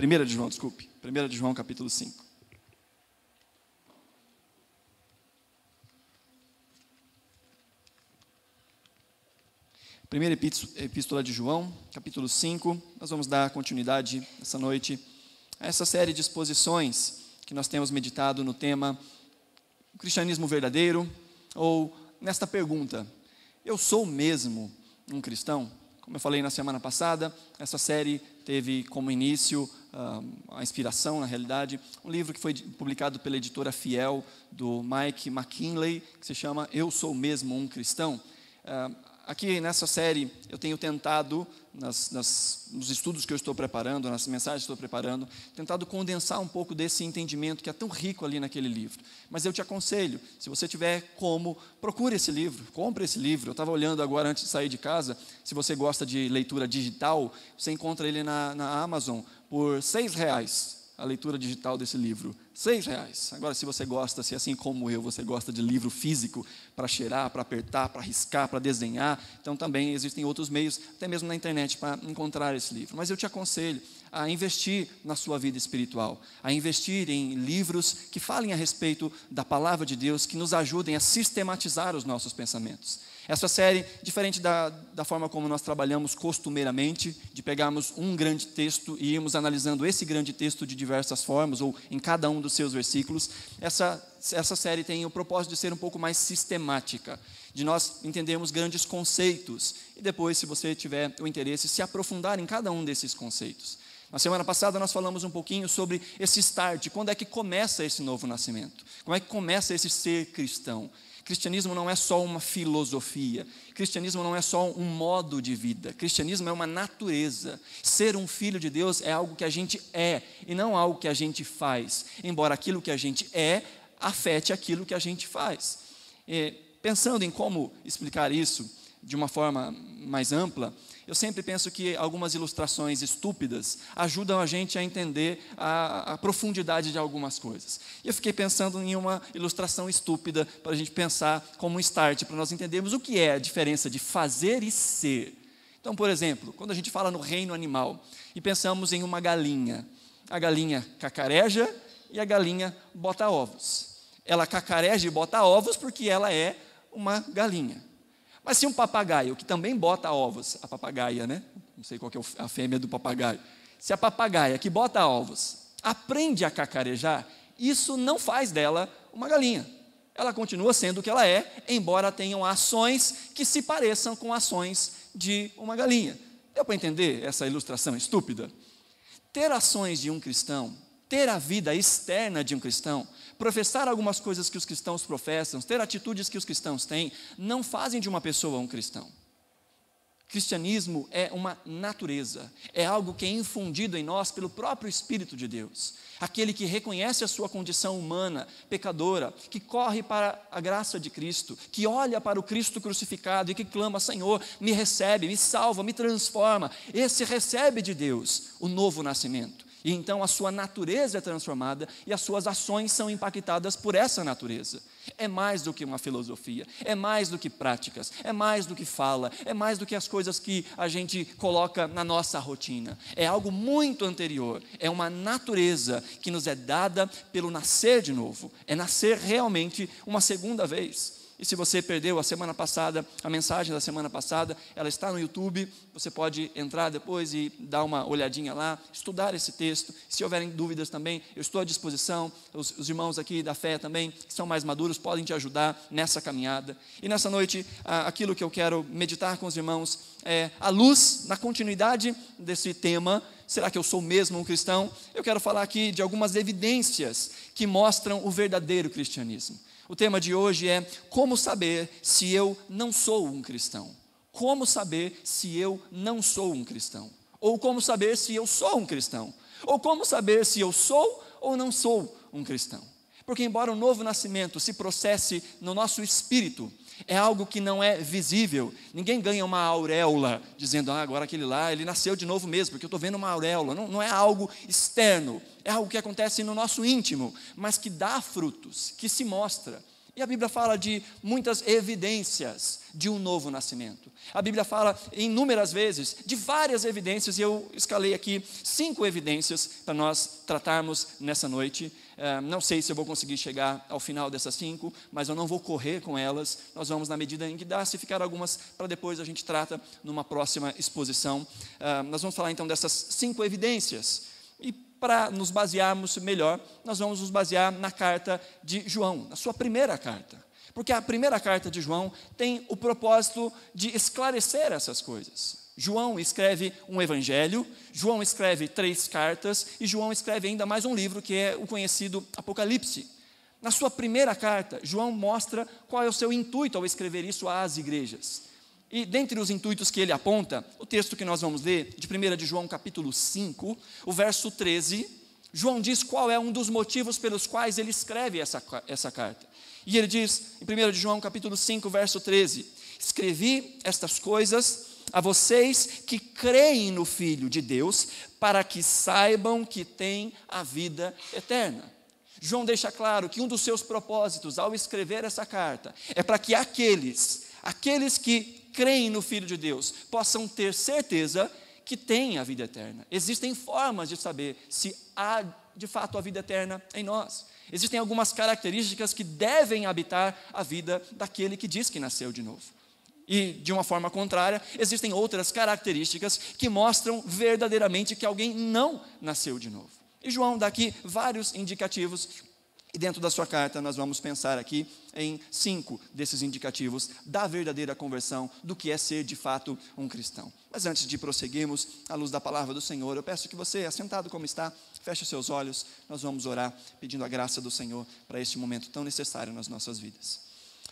1 de João, desculpe. 1 de João, capítulo 5. Primeira epístola de João, capítulo 5. Nós vamos dar continuidade essa noite a essa série de exposições que nós temos meditado no tema o cristianismo verdadeiro, ou nesta pergunta: eu sou mesmo um cristão? Como eu falei na semana passada, essa série teve como início a inspiração, na realidade, um livro que foi publicado pela editora Fiel, do Mike McKinley, que se chama Eu Sou Mesmo um Cristão. Aqui nessa série eu tenho tentado, nos estudos que eu estou preparando, nas mensagens que estou preparando, tentado condensar um pouco desse entendimento que é tão rico ali naquele livro. Mas eu te aconselho, se você tiver como, procure esse livro, compre esse livro. Eu estava olhando agora antes de sair de casa, se você gosta de leitura digital, você encontra ele na Amazon por R$6, a leitura digital desse livro. R$6. Agora, se você gosta, se assim como eu, você gosta de livro físico, para cheirar, para apertar, para riscar, para desenhar, então também existem outros meios, até mesmo na internet, para encontrar esse livro. Mas eu te aconselho a investir na sua vida espiritual, a investir em livros que falem a respeito da palavra de Deus, que nos ajudem a sistematizar os nossos pensamentos. Essa série, diferente da forma como nós trabalhamos costumeiramente, de pegarmos um grande texto e irmos analisando esse grande texto de diversas formas, ou em cada um dos seus versículos, essa série tem o propósito de ser um pouco mais sistemática, de nós entendermos grandes conceitos, e depois, se você tiver o interesse, se aprofundar em cada um desses conceitos. Na semana passada nós falamos um pouquinho sobre esse start, quando é que começa esse novo nascimento, como é que começa esse ser cristão. Cristianismo não é só uma filosofia, cristianismo não é só um modo de vida, cristianismo é uma natureza. Ser um filho de Deus é algo que a gente é, e não algo que a gente faz, embora aquilo que a gente é afete aquilo que a gente faz. Pensando em como explicar isso de uma forma mais ampla, eu sempre penso que algumas ilustrações estúpidas ajudam a gente a entender a profundidade de algumas coisas. E eu fiquei pensando em uma ilustração estúpida para a gente pensar como um start, para nós entendermos o que é a diferença de fazer e ser. Então, por exemplo, quando a gente fala no reino animal e pensamos em uma galinha, a galinha cacareja e a galinha bota ovos. Ela cacareja e bota ovos porque ela é uma galinha. Mas se um papagaio, que também bota ovos, a papagaia, né? Não sei qual que é a fêmea do papagaio. Se a papagaia que bota ovos aprende a cacarejar, isso não faz dela uma galinha. Ela continua sendo o que ela é, embora tenham ações que se pareçam com ações de uma galinha. Deu para entender essa ilustração estúpida? Ter ações de um cristão, ter a vida externa de um cristão, professar algumas coisas que os cristãos professam, ter atitudes que os cristãos têm, não fazem de uma pessoa um cristão. Cristianismo é uma natureza, é algo que é infundido em nós pelo próprio Espírito de Deus. Aquele que reconhece a sua condição humana, pecadora, que corre para a graça de Cristo, que olha para o Cristo crucificado e que clama: Senhor, me recebe, me salva, me transforma. Esse recebe de Deus o novo nascimento. E então a sua natureza é transformada e as suas ações são impactadas por essa natureza. É mais do que uma filosofia, é mais do que práticas, é mais do que fala, é mais do que as coisas que a gente coloca na nossa rotina. É algo muito anterior, é uma natureza que nos é dada pelo nascer de novo, é nascer realmente uma segunda vez. E se você perdeu a semana passada, a mensagem da semana passada, ela está no YouTube, você pode entrar depois e dar uma olhadinha lá, estudar esse texto. Se houverem dúvidas também, eu estou à disposição. Os irmãos aqui da fé também, que são mais maduros, podem te ajudar nessa caminhada. E nessa noite, aquilo que eu quero meditar com os irmãos é, à luz, na continuidade desse tema, será que eu sou mesmo um cristão? Eu quero falar aqui de algumas evidências que mostram o verdadeiro cristianismo. O tema de hoje é como saber se eu não sou um cristão. Como saber se eu não sou um cristão? Ou como saber se eu sou um cristão? Ou como saber se eu sou ou não sou um cristão? Porque embora o novo nascimento se processe no nosso espírito, é algo que não é visível. Ninguém ganha uma auréola dizendo: agora aquele lá, ele nasceu de novo mesmo, porque eu estou vendo uma auréola. Não é algo externo, é algo que acontece no nosso íntimo, mas que dá frutos, que se mostra. E a Bíblia fala de muitas evidências de um novo nascimento. A Bíblia fala inúmeras vezes de várias evidências, e eu escalei aqui 5 evidências para nós tratarmos nessa noite. Não sei se eu vou conseguir chegar ao final dessas 5, mas eu não vou correr com elas. Nós vamos, na medida em que dá, se ficar algumas para depois a gente trata numa próxima exposição. Nós vamos falar então dessas 5 evidências. E para nos basearmos melhor, nós vamos nos basear na carta de João, na sua primeira carta. Porque a primeira carta de João tem o propósito de esclarecer essas coisas. João escreve um evangelho, João escreve 3 cartas, e João escreve ainda mais um livro, que é o conhecido Apocalipse. Na sua primeira carta, João mostra qual é o seu intuito ao escrever isso às igrejas. E dentre os intuitos que ele aponta, o texto que nós vamos ler, de 1 de João capítulo 5, o verso 13, João diz qual é um dos motivos pelos quais ele escreve essa carta. E ele diz, em 1 de João capítulo 5, verso 13, escrevi estas coisas a vocês que creem no Filho de Deus, para que saibam que têm a vida eterna. João deixa claro que um dos seus propósitos ao escrever essa carta é para que aqueles que creem no Filho de Deus possam ter certeza que têm a vida eterna. Existem formas de saber se há de fato a vida eterna em nós. Existem algumas características que devem habitar a vida daquele que diz que nasceu de novo. E, de uma forma contrária, existem outras características que mostram verdadeiramente que alguém não nasceu de novo. E João dá aqui vários indicativos, e dentro da sua carta nós vamos pensar aqui em 5 desses indicativos da verdadeira conversão, do que é ser de fato um cristão. Mas antes de prosseguirmos à luz da palavra do Senhor, eu peço que você, assentado como está, feche os seus olhos, nós vamos orar pedindo a graça do Senhor para este momento tão necessário nas nossas vidas.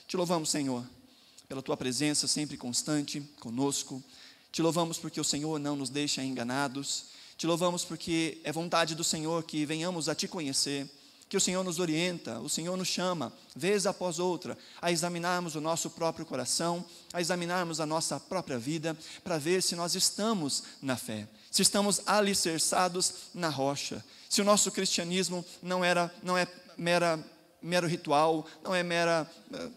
Te louvamos, Senhor, pela Tua presença sempre constante conosco. Te louvamos porque o Senhor não nos deixa enganados. Te louvamos porque é vontade do Senhor que venhamos a Te conhecer, que o Senhor nos orienta, o Senhor nos chama, vez após outra, a examinarmos o nosso próprio coração, a examinarmos a nossa própria vida, para ver se nós estamos na fé, se estamos alicerçados na rocha, se o nosso cristianismo não é mero ritual, não é mera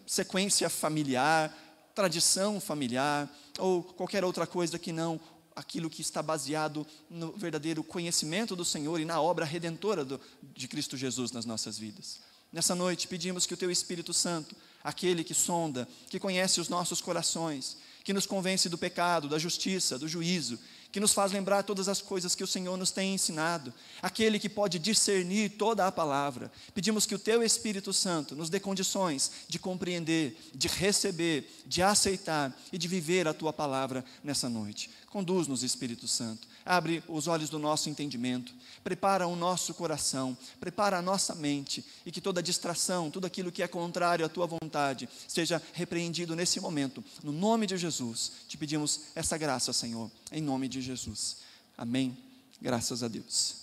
sequência familiar, tradição familiar, ou qualquer outra coisa que não aquilo que está baseado no verdadeiro conhecimento do Senhor e na obra redentora de Cristo Jesus nas nossas vidas. Nessa noite pedimos que o Teu Espírito Santo, aquele que sonda, que conhece os nossos corações, que nos convence do pecado, da justiça, do juízo, que nos faz lembrar todas as coisas que o Senhor nos tem ensinado, aquele que pode discernir toda a palavra. Pedimos que o Teu Espírito Santo nos dê condições de compreender, de receber, de aceitar e de viver a Tua palavra nessa noite. Conduz-nos, Espírito Santo, abre os olhos do nosso entendimento, prepara o nosso coração, prepara a nossa mente, e que toda distração, tudo aquilo que é contrário à Tua vontade, seja repreendido nesse momento. No nome de Jesus, te pedimos essa graça, Senhor, em nome de Jesus. Amém. Graças a Deus.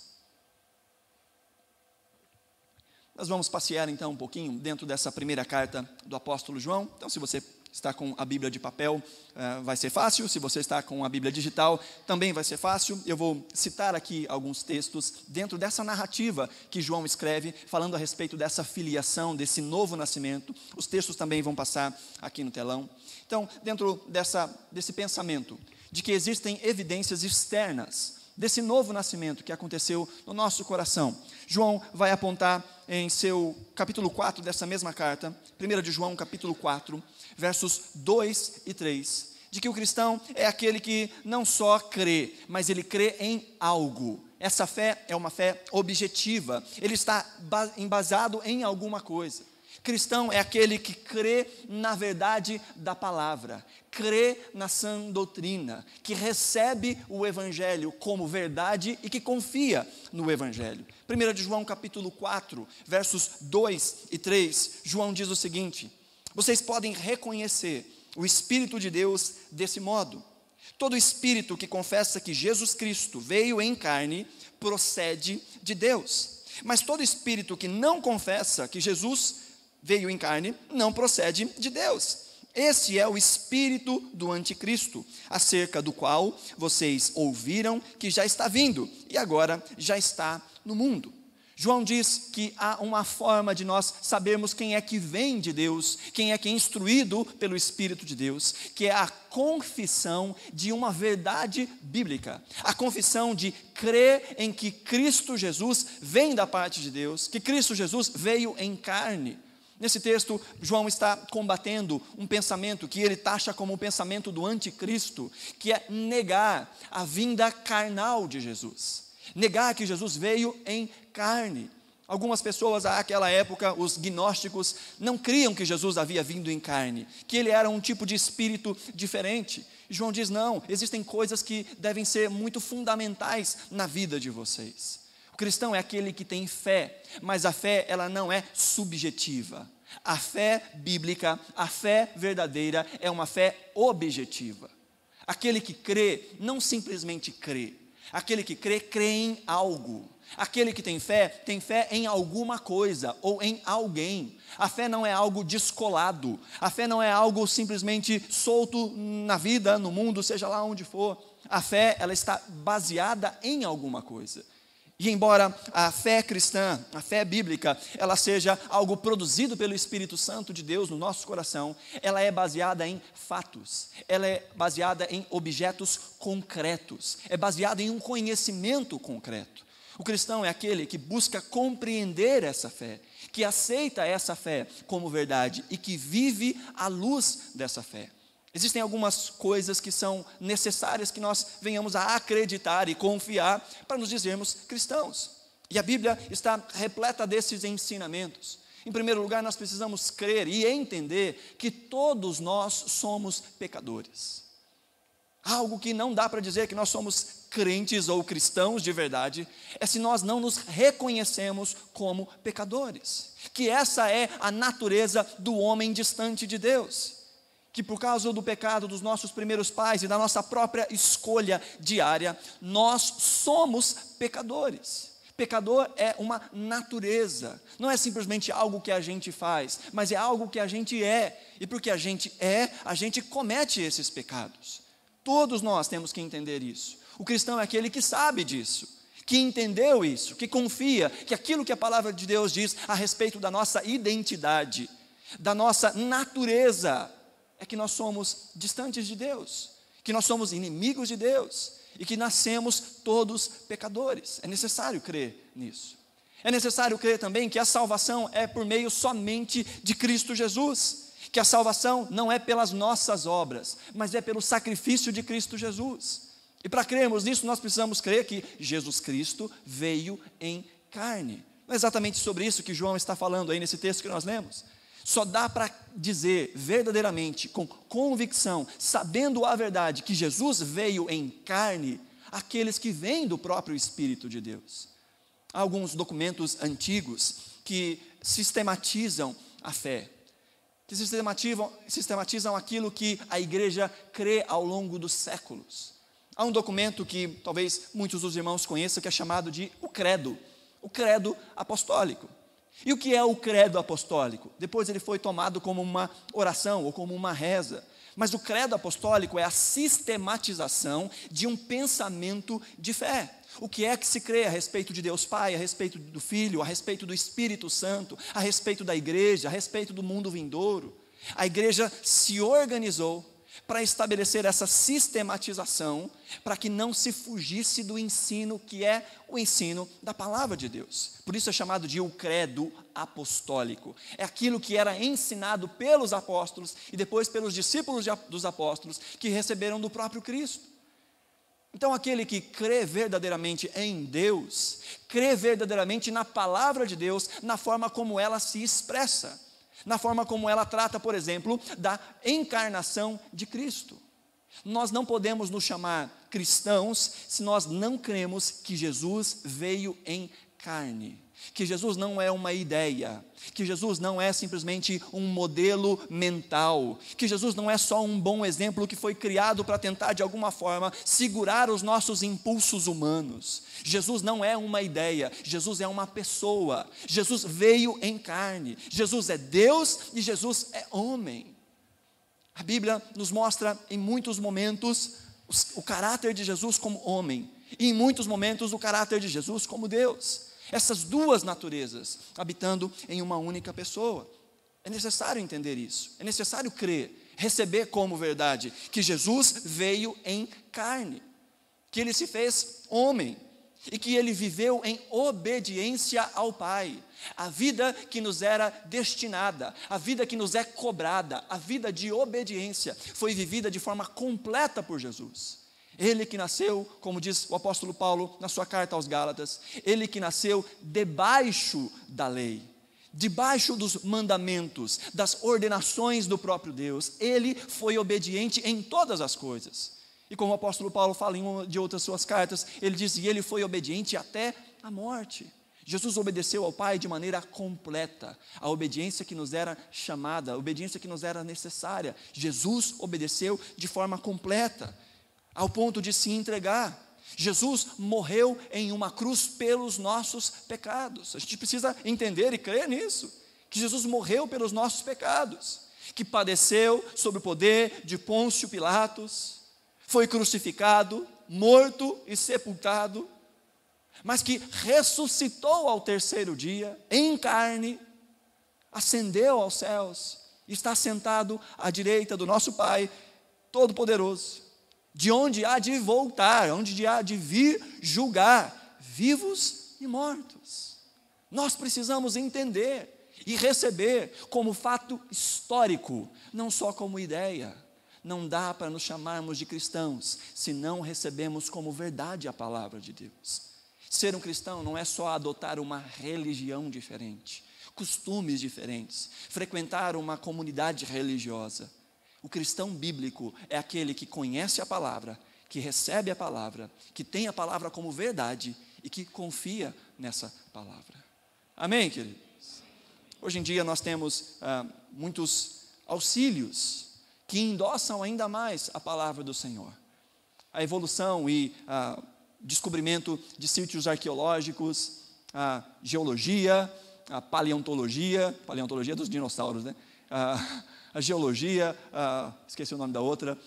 Nós vamos passear então um pouquinho dentro dessa primeira carta do apóstolo João. Então, se você está com a Bíblia de papel, vai ser fácil. Se você está com a Bíblia digital, também vai ser fácil. Eu vou citar aqui alguns textos dentro dessa narrativa que João escreve, falando a respeito dessa filiação, desse novo nascimento. Os textos também vão passar aqui no telão. Então, dentro desse pensamento de que existem evidências externas desse novo nascimento que aconteceu no nosso coração, João vai apontar em seu capítulo 4 dessa mesma carta, 1 de João capítulo 4, versos 2 e 3, de que o cristão é aquele que não só crê, mas ele crê em algo. Essa fé é uma fé objetiva, ele está embasado em alguma coisa. Cristão é aquele que crê na verdade da palavra, crê na sã doutrina, que recebe o Evangelho como verdade e que confia no Evangelho. 1 de João capítulo 4, versos 2 e 3, João diz o seguinte: vocês podem reconhecer o Espírito de Deus desse modo. Todo espírito que confessa que Jesus Cristo veio em carne procede de Deus. Mas todo espírito que não confessa que Jesus veio em carne não procede de Deus. Esse é o espírito do anticristo, acerca do qual vocês ouviram que já está vindo e agora já está no mundo. João diz que há uma forma de nós sabermos quem é que vem de Deus, quem é que é instruído pelo Espírito de Deus, que é a confissão de uma verdade bíblica, a confissão de crer em que Cristo Jesus vem da parte de Deus, que Cristo Jesus veio em carne. Nesse texto, João está combatendo um pensamento que ele taxa como o pensamento do anticristo, que é negar a vinda carnal de Jesus. Negar que Jesus veio em carne. Algumas pessoas, àquela época, os gnósticos, não criam que Jesus havia vindo em carne, que ele era um tipo de espírito diferente. E João diz, não, existem coisas que devem ser muito fundamentais na vida de vocês. O cristão é aquele que tem fé, mas a fé ela não é subjetiva. A fé bíblica, a fé verdadeira é uma fé objetiva. Aquele que crê, não simplesmente crê. Aquele que crê, crê em algo. Aquele que tem fé em alguma coisa ou em alguém. A fé não é algo descolado. A fé não é algo simplesmente solto na vida, no mundo, seja lá onde for. A fé, ela está baseada em alguma coisa. E embora a fé cristã, a fé bíblica, ela seja algo produzido pelo Espírito Santo de Deus no nosso coração, ela é baseada em fatos, ela é baseada em objetos concretos, é baseada em um conhecimento concreto. O cristão é aquele que busca compreender essa fé, que aceita essa fé como verdade e que vive à luz dessa fé. Existem algumas coisas que são necessárias que nós venhamos a acreditar e confiar para nos dizermos cristãos. E a Bíblia está repleta desses ensinamentos. Em primeiro lugar, nós precisamos crer e entender que todos nós somos pecadores. Algo que não dá para dizer que nós somos crentes ou cristãos de verdade, é se nós não nos reconhecemos como pecadores. Que essa é a natureza do homem distante de Deus. Que por causa do pecado dos nossos primeiros pais e da nossa própria escolha diária, nós somos pecadores. Pecador é uma natureza, não é simplesmente algo que a gente faz, mas é algo que a gente é, e porque a gente comete esses pecados. Todos nós temos que entender isso. O cristão é aquele que sabe disso, que entendeu isso, que confia que aquilo que a palavra de Deus diz a respeito da nossa identidade, da nossa natureza, é que nós somos distantes de Deus, que nós somos inimigos de Deus e que nascemos todos pecadores. É necessário crer nisso. É necessário crer também que a salvação é por meio somente de Cristo Jesus, que a salvação não é pelas nossas obras, mas é pelo sacrifício de Cristo Jesus. E para crermos nisso, nós precisamos crer que Jesus Cristo veio em carne. Não é exatamente sobre isso que João está falando aí nesse texto que nós lemos. Só dá para dizer verdadeiramente, com convicção, sabendo a verdade, que Jesus veio em carne, aqueles que vêm do próprio Espírito de Deus. Há alguns documentos antigos que sistematizam a fé, que sistematizam aquilo que a igreja crê ao longo dos séculos. Há um documento que talvez muitos dos irmãos conheçam, que é chamado de o Credo Apostólico. E o que é o credo apostólico? Depois ele foi tomado como uma oração ou como uma reza. Mas o credo apostólico é a sistematização de um pensamento de fé. O que é que se crê a respeito de Deus Pai, a respeito do Filho, a respeito do Espírito Santo, a respeito da igreja, a respeito do mundo vindouro. A igreja se organizou para estabelecer essa sistematização, para que não se fugisse do ensino que é o ensino da palavra de Deus. Por isso é chamado de o credo apostólico. É aquilo que era ensinado pelos apóstolos e depois pelos discípulos dos apóstolos que receberam do próprio Cristo. Então aquele que crê verdadeiramente em Deus, crê verdadeiramente na palavra de Deus, na forma como ela se expressa, na forma como ela trata, por exemplo, da encarnação de Cristo. Nós não podemos nos chamar cristãos se nós não cremos que Jesus veio em carne, que Jesus não é uma ideia, que Jesus não é simplesmente um modelo mental, que Jesus não é só um bom exemplo que foi criado para tentar de alguma forma segurar os nossos impulsos humanos. Jesus não é uma ideia, Jesus é uma pessoa. Jesus veio em carne, Jesus é Deus e Jesus é homem. A Bíblia nos mostra em muitos momentos o caráter de Jesus como homem, e em muitos momentos o caráter de Jesus como Deus. essas duas naturezas habitando em uma única pessoa. É necessário entender isso, é necessário crer, receber como verdade que Jesus veio em carne, que Ele se fez homem e que Ele viveu em obediência ao Pai. A vida que nos era destinada, a vida que nos é cobrada, a vida de obediência foi vivida de forma completa por Jesus. Ele que nasceu, como diz o apóstolo Paulo na sua carta aos Gálatas, Ele que nasceu debaixo da lei, debaixo dos mandamentos, das ordenações do próprio Deus. Ele foi obediente em todas as coisas. E como o apóstolo Paulo fala em uma de outras suas cartas, ele diz: e ele foi obediente até a morte. Jesus obedeceu ao Pai de maneira completa, a obediência que nos era chamada, a obediência que nos era necessária. Jesus obedeceu de forma completa, ao ponto de se entregar. Jesus morreu em uma cruz pelos nossos pecados. A gente precisa entender e crer nisso, que Jesus morreu pelos nossos pecados, que padeceu sob o poder de Pôncio Pilatos, foi crucificado, morto e sepultado, mas que ressuscitou ao terceiro dia, em carne, ascendeu aos céus, está sentado à direita do nosso Pai Todo-Poderoso, de onde há de voltar, onde há de vir julgar vivos e mortos. Nós precisamos entender e receber como fato histórico, não só como ideia. Não dá para nos chamarmos de cristãos se não recebemos como verdade a palavra de Deus. Ser um cristão não é só adotar uma religião diferente, costumes diferentes, frequentar uma comunidade religiosa. O cristão bíblico é aquele que conhece a palavra, que recebe a palavra, que tem a palavra como verdade e que confia nessa palavra. Amém, queridos? Hoje em dia nós temos muitos auxílios que endossam ainda mais a palavra do Senhor. A evolução e descobrimento de sítios arqueológicos, a geologia, a paleontologia dos dinossauros, né? A geologia, esqueci o nome da outra,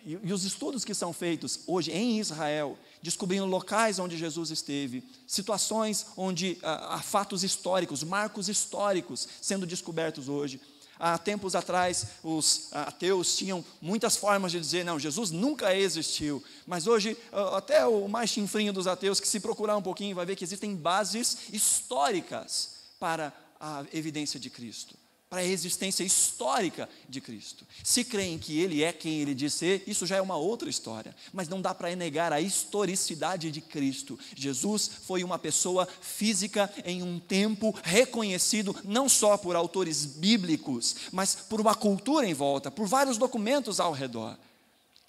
e os estudos que são feitos hoje em Israel, descobrindo locais onde Jesus esteve, situações onde há fatos históricos, marcos históricos sendo descobertos hoje. Há tempos atrás, os ateus tinham muitas formas de dizer: não, Jesus nunca existiu. Mas hoje, até o mais chinfrinho dos ateus, que se procurar um pouquinho, vai ver que existem bases históricas para a evidência de Cristo, para a existência histórica de Cristo. Se creem que Ele é quem Ele diz ser, isso já é uma outra história, mas não dá para negar a historicidade de Cristo. Jesus foi uma pessoa física em um tempo reconhecido não só por autores bíblicos, mas por uma cultura em volta, por vários documentos ao redor.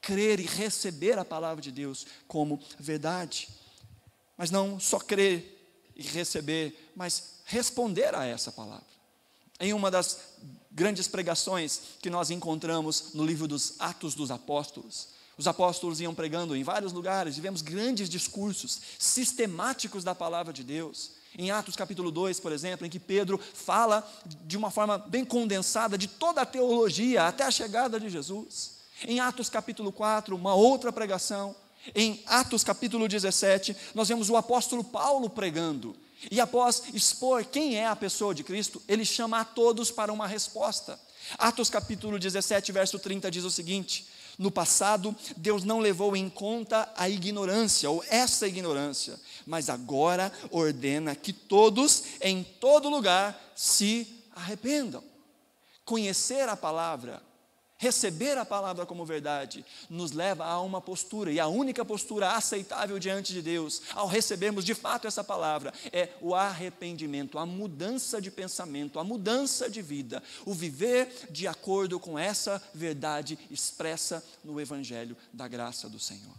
Crer e receber a palavra de Deus como verdade, mas não só crer e receber, mas responder a essa palavra. Em uma das grandes pregações que nós encontramos no livro dos Atos dos Apóstolos, os apóstolos iam pregando em vários lugares, tivemos grandes discursos sistemáticos da palavra de Deus. Em Atos capítulo 2, por exemplo, em que Pedro fala de uma forma bem condensada de toda a teologia até a chegada de Jesus. Em Atos capítulo 4, uma outra pregação. Em Atos capítulo 17, nós vemos o apóstolo Paulo pregando. E após expor quem é a pessoa de Cristo, ele chama a todos para uma resposta. Atos capítulo 17, verso 30 diz o seguinte: no passado, Deus não levou em conta a ignorância, ou essa ignorância, mas agora ordena que todos, em todo lugar, se arrependam. Conhecer a palavra, receber a palavra como verdade, nos leva a uma postura, e a única postura aceitável diante de Deus, ao recebermos de fato essa palavra, é o arrependimento, a mudança de pensamento, a mudança de vida, o viver de acordo com essa verdade expressa no Evangelho da graça do Senhor.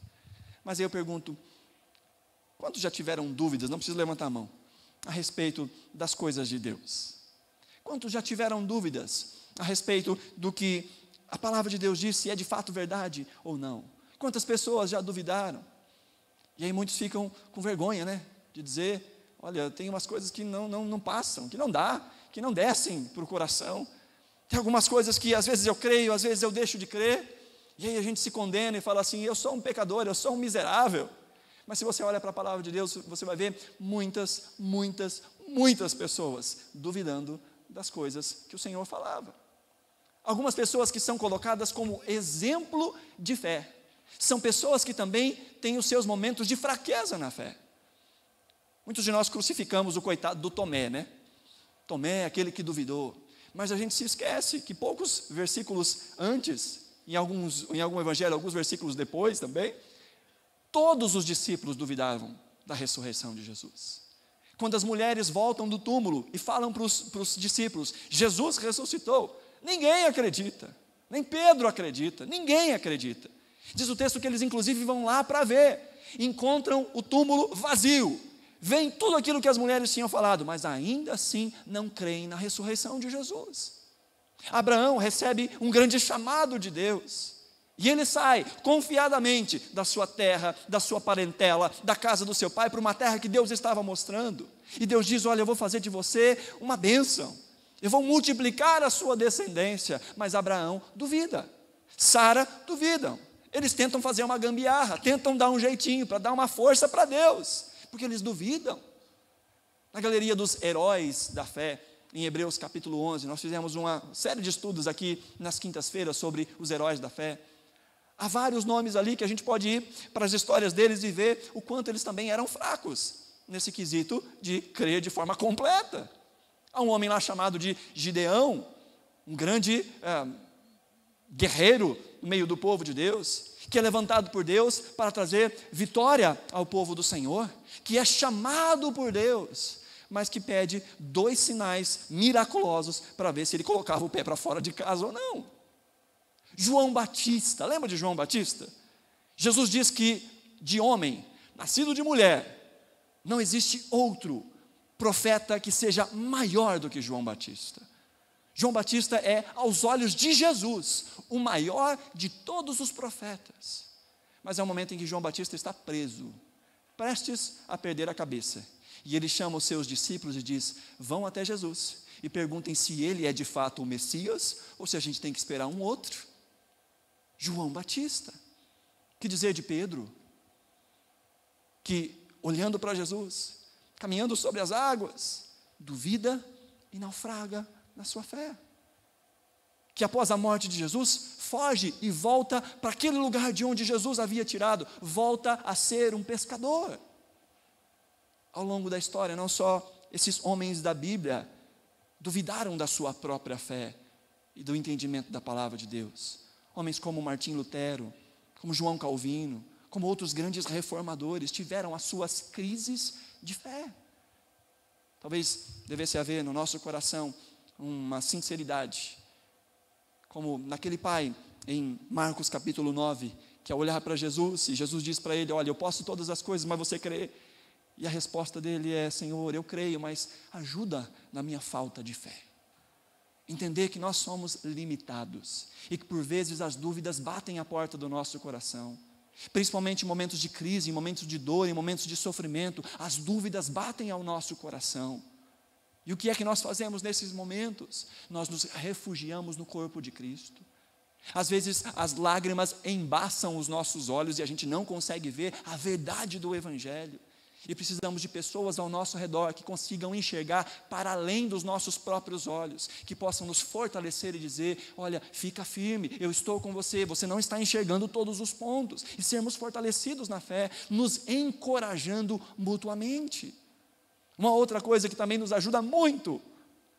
Mas aí eu pergunto, quantos já tiveram dúvidas, não precisa levantar a mão, a respeito das coisas de Deus? Quantos já tiveram dúvidas a respeito do que a palavra de Deus diz, se é de fato verdade ou não? Quantas pessoas já duvidaram? E aí muitos ficam com vergonha, né? De dizer: olha, tem umas coisas que não passam, que não dá, que não descem para o coração. Tem algumas coisas que às vezes eu creio, às vezes eu deixo de crer. E aí a gente se condena e fala assim: eu sou um pecador, eu sou um miserável. Mas se você olha para a palavra de Deus, você vai ver muitas pessoas duvidando das coisas que o Senhor falava. Algumas pessoas que são colocadas como exemplo de fé, são pessoas que também têm os seus momentos de fraqueza na fé. Muitos de nós crucificamos o coitado do Tomé, né? Tomé, aquele que duvidou. Mas a gente se esquece que poucos versículos antes, em algum evangelho, alguns versículos depois também, todos os discípulos duvidavam da ressurreição de Jesus. Quando as mulheres voltam do túmulo e falam para os discípulos, Jesus ressuscitou, ninguém acredita, nem Pedro acredita, ninguém acredita. Diz o texto que eles inclusive vão lá para ver, encontram o túmulo vazio, veem tudo aquilo que as mulheres tinham falado, mas ainda assim não creem na ressurreição de Jesus. Abraão recebe um grande chamado de Deus, e ele sai confiadamente da sua terra, da sua parentela, da casa do seu pai, para uma terra que Deus estava mostrando. E Deus diz, olha, eu vou fazer de você uma bênção, eu vou multiplicar a sua descendência. Mas Abraão duvida, Sara duvidam. Eles tentam fazer uma gambiarra, tentam dar um jeitinho, para dar uma força para Deus, porque eles duvidam. Na galeria dos heróis da fé, em Hebreus capítulo 11, nós fizemos uma série de estudos aqui nas quintas-feiras sobre os heróis da fé. Há vários nomes ali que a gente pode ir para as histórias deles e ver o quanto eles também eram fracos nesse quesito de crer de forma completa. Há um homem lá chamado de Gideão, um grande guerreiro no meio do povo de Deus, que é levantado por Deus para trazer vitória ao povo do Senhor, que é chamado por Deus, mas que pede 2 sinais miraculosos para ver se ele colocava o pé para fora de casa ou não. João Batista, lembra de João Batista? Jesus diz que de homem, nascido de mulher, não existe outro profeta que seja maior do que João Batista. João Batista é, aos olhos de Jesus, o maior de todos os profetas. Mas é um momento em que João Batista está preso, prestes a perder a cabeça. E ele chama os seus discípulos e diz, vão até Jesus e perguntem se ele é de fato o Messias ou se a gente tem que esperar um outro. João Batista. Que dizer de Pedro, que olhando para Jesus, caminhando sobre as águas, duvida e naufraga na sua fé. Que após a morte de Jesus, foge e volta para aquele lugar de onde Jesus havia tirado, volta a ser um pescador. Ao longo da história, não só esses homens da Bíblia duvidaram da sua própria fé e do entendimento da palavra de Deus. Homens como Martim Lutero, como João Calvino, como outros grandes reformadores, tiveram as suas crises de fé. Talvez devesse haver no nosso coração uma sinceridade, como naquele pai em Marcos capítulo 9, que ao olhar para Jesus, e Jesus diz para ele, olha, eu posso todas as coisas, mas você crê? E a resposta dele é, Senhor, eu creio, mas ajuda na minha falta de fé. Entender que nós somos limitados e que por vezes as dúvidas batem à porta do nosso coração. Principalmente em momentos de crise, em momentos de dor, em momentos de sofrimento, as dúvidas batem ao nosso coração. E o que é que nós fazemos nesses momentos? Nós nos refugiamos no corpo de Cristo. Às vezes as lágrimas embaçam os nossos olhos e a gente não consegue ver a verdade do Evangelho. E precisamos de pessoas ao nosso redor que consigam enxergar para além dos nossos próprios olhos, que possam nos fortalecer e dizer, olha, fica firme, eu estou com você, você não está enxergando todos os pontos, e sermos fortalecidos na fé, nos encorajando mutuamente. Uma outra coisa que também nos ajuda muito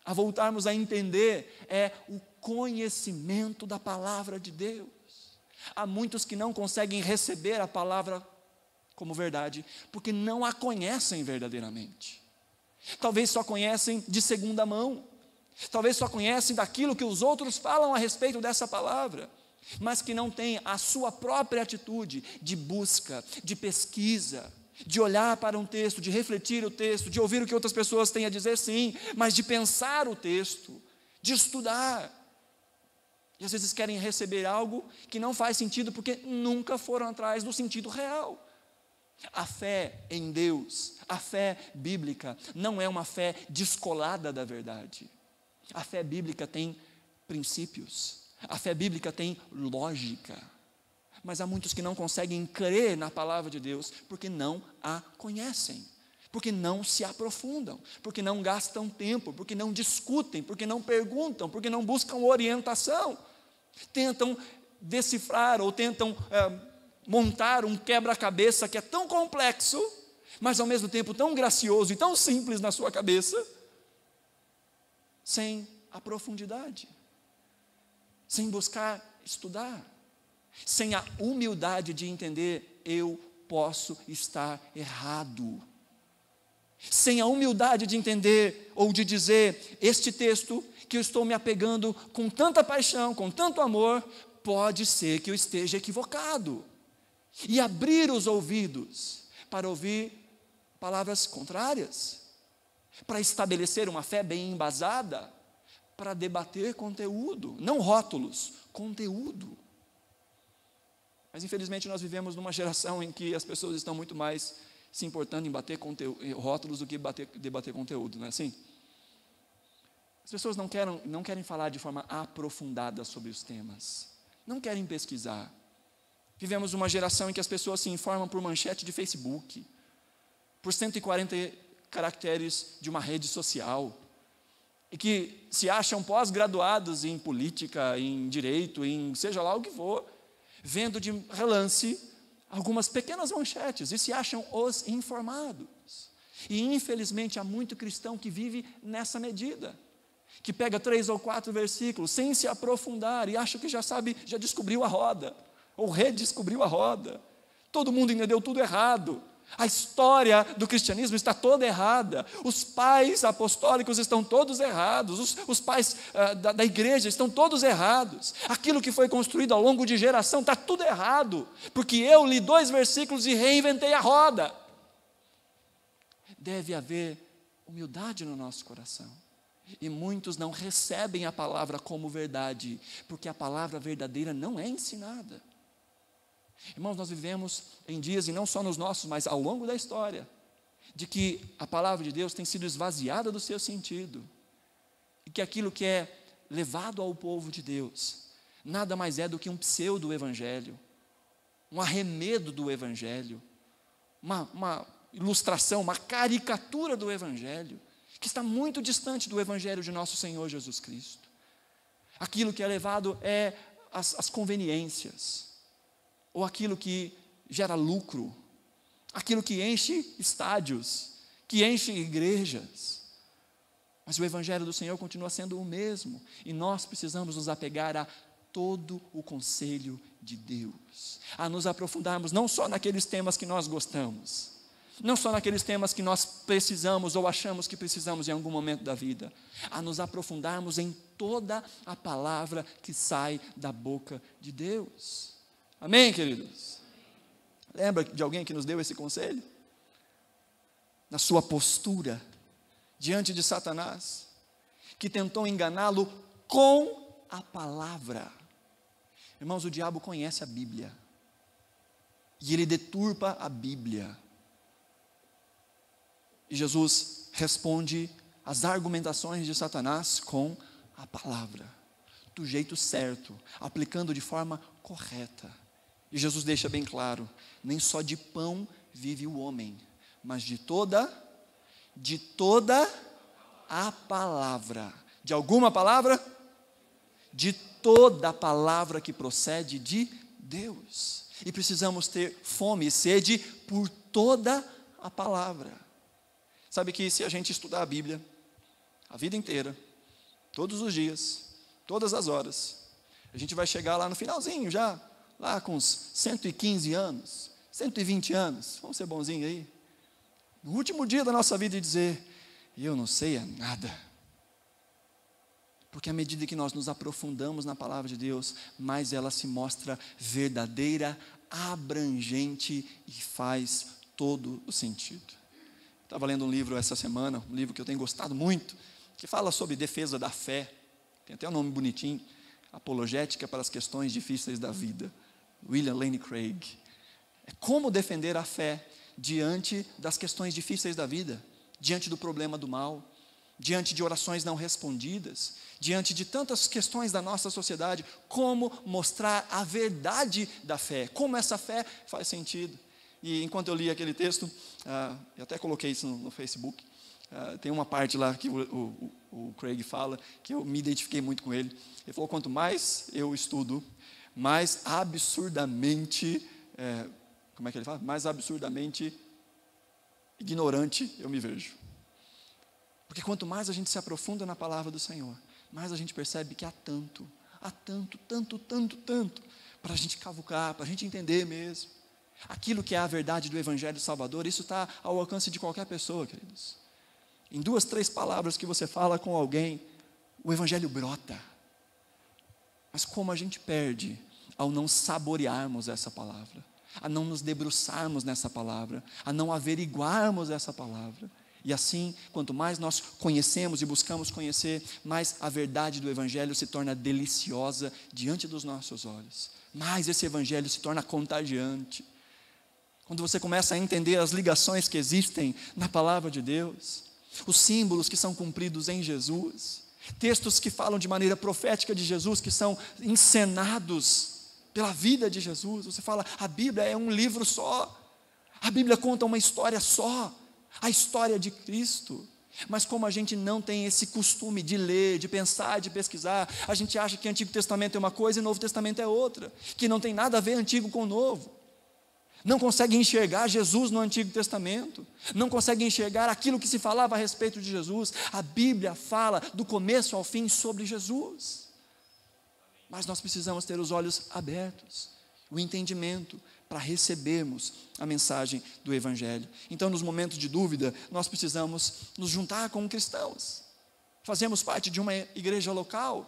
a voltarmos a entender é o conhecimento da palavra de Deus. Há muitos que não conseguem receber a palavra como verdade, porque não a conhecem verdadeiramente. Talvez só conhecem de segunda mão, talvez só conhecem daquilo que os outros falam a respeito dessa palavra, mas que não têm a sua própria atitude de busca, de pesquisa, de olhar para um texto, de refletir o texto, de ouvir o que outras pessoas têm a dizer, sim, mas de pensar o texto, de estudar. E às vezes querem receber algo que não faz sentido, porque nunca foram atrás do sentido real. A fé em Deus, a fé bíblica, não é uma fé descolada da verdade. A fé bíblica tem princípios, a fé bíblica tem lógica. Mas há muitos que não conseguem crer na palavra de Deus porque não a conhecem, porque não se aprofundam, porque não gastam tempo, porque não discutem, porque não perguntam, porque não buscam orientação. Tentam decifrar ou tentam montar um quebra-cabeça que é tão complexo, mas ao mesmo tempo tão gracioso e tão simples na sua cabeça, sem a profundidade, sem buscar estudar, sem a humildade de entender, eu posso estar errado, sem a humildade de entender ou de dizer, este texto que eu estou me apegando com tanta paixão, com tanto amor, pode ser que eu esteja equivocado, e abrir os ouvidos para ouvir palavras contrárias, para estabelecer uma fé bem embasada, para debater conteúdo, não rótulos, conteúdo. Mas infelizmente nós vivemos numa geração em que as pessoas estão muito mais se importando em bater rótulos do que debater conteúdo, não é assim? As pessoas não querem falar de forma aprofundada sobre os temas, não querem pesquisar. Vivemos uma geração em que as pessoas se informam por manchete de Facebook, por 140 caracteres de uma rede social, e que se acham pós-graduados em política, em direito, em seja lá o que for, vendo de relance algumas pequenas manchetes e se acham os informados. E infelizmente há muito cristão que vive nessa medida, que pega 3 ou 4 versículos sem se aprofundar e acha que já sabe, já descobriu a roda, ou redescobriu a roda. Todo mundo entendeu tudo errado. A história do cristianismo está toda errada. Os pais apostólicos estão todos errados. Os pais da igreja estão todos errados. Aquilo que foi construído ao longo de geração está tudo errado, porque eu li 2 versículos e reinventei a roda. Deve haver humildade no nosso coração. E muitos não recebem a palavra como verdade, porque a palavra verdadeira não é ensinada. Irmãos, nós vivemos em dias, e não só nos nossos, mas ao longo da história, de que a palavra de Deus tem sido esvaziada do seu sentido, e que aquilo que é levado ao povo de Deus, nada mais é do que um pseudo-evangelho, um arremedo do evangelho, uma ilustração, uma caricatura do evangelho, que está muito distante do evangelho de nosso Senhor Jesus Cristo. Aquilo que é levado é as conveniências, ou aquilo que gera lucro, aquilo que enche estádios, que enche igrejas. Mas o evangelho do Senhor continua sendo o mesmo, e nós precisamos nos apegar a todo o conselho de Deus, a nos aprofundarmos não só naqueles temas que nós gostamos, não só naqueles temas que nós precisamos ou achamos que precisamos em algum momento da vida, a nos aprofundarmos em toda a palavra que sai da boca de Deus. Amém, queridos? Lembra de alguém que nos deu esse conselho? Na sua postura diante de Satanás, que tentou enganá-lo com a palavra. Irmãos, o diabo conhece a Bíblia, e ele deturpa a Bíblia. E Jesus responde às argumentações de Satanás com a palavra, do jeito certo, aplicando de forma correta. E Jesus deixa bem claro, nem só de pão vive o homem, mas de toda a palavra. De alguma palavra? De toda a palavra que procede de Deus. E precisamos ter fome e sede por toda a palavra. Sabe que se a gente estudar a Bíblia a vida inteira, todos os dias, todas as horas, a gente vai chegar lá no finalzinho já, lá com uns 115 anos, 120 anos, vamos ser bonzinho aí, no último dia da nossa vida e dizer, eu não sei nada. Porque à medida que nós nos aprofundamos na palavra de Deus, mais ela se mostra verdadeira, abrangente e faz todo o sentido. Estava lendo um livro essa semana, um livro que eu tenho gostado muito, que fala sobre defesa da fé, tem até um nome bonitinho, Apologética para as Questões Difíceis da Vida, William Lane Craig. É como defender a fé diante das questões difíceis da vida, diante do problema do mal, diante de orações não respondidas, diante de tantas questões da nossa sociedade, como mostrar a verdade da fé, como essa fé faz sentido. E enquanto eu li aquele texto, eu até coloquei isso no Facebook, tem uma parte lá que o Craig fala, que eu me identifiquei muito com ele. Ele falou, quanto mais eu estudo, mais absurdamente, como é que ele fala? Mais absurdamente ignorante eu me vejo. Porque quanto mais a gente se aprofunda na palavra do Senhor, mais a gente percebe que há tanto, para a gente cavucar, para a gente entender mesmo. Aquilo que é a verdade do Evangelho Salvador, isso está ao alcance de qualquer pessoa, queridos. Em 2, 3 palavras que você fala com alguém, o Evangelho brota. Mas como a gente perde ao não saborearmos essa palavra, a não nos debruçarmos nessa palavra, a não averiguarmos essa palavra. E assim, quanto mais nós conhecemos e buscamos conhecer, mais a verdade do Evangelho se torna deliciosa diante dos nossos olhos. Mais esse Evangelho se torna contagiante. Quando você começa a entender as ligações que existem na palavra de Deus, os símbolos que são cumpridos em Jesus, textos que falam de maneira profética de Jesus, que são encenados pela vida de Jesus. Você fala, a Bíblia é um livro só, a Bíblia conta uma história só, a história de Cristo. Mas como a gente não tem esse costume de ler, de pensar, de pesquisar, a gente acha que Antigo Testamento é uma coisa e Novo Testamento é outra, que não tem nada a ver Antigo com Novo. Não consegue enxergar Jesus no Antigo Testamento, não consegue enxergar aquilo que se falava a respeito de Jesus. A Bíblia fala do começo ao fim sobre Jesus, mas nós precisamos ter os olhos abertos, o entendimento, para recebermos a mensagem do Evangelho. Então, nos momentos de dúvida, nós precisamos nos juntar com cristãos, fazermos parte de uma igreja local,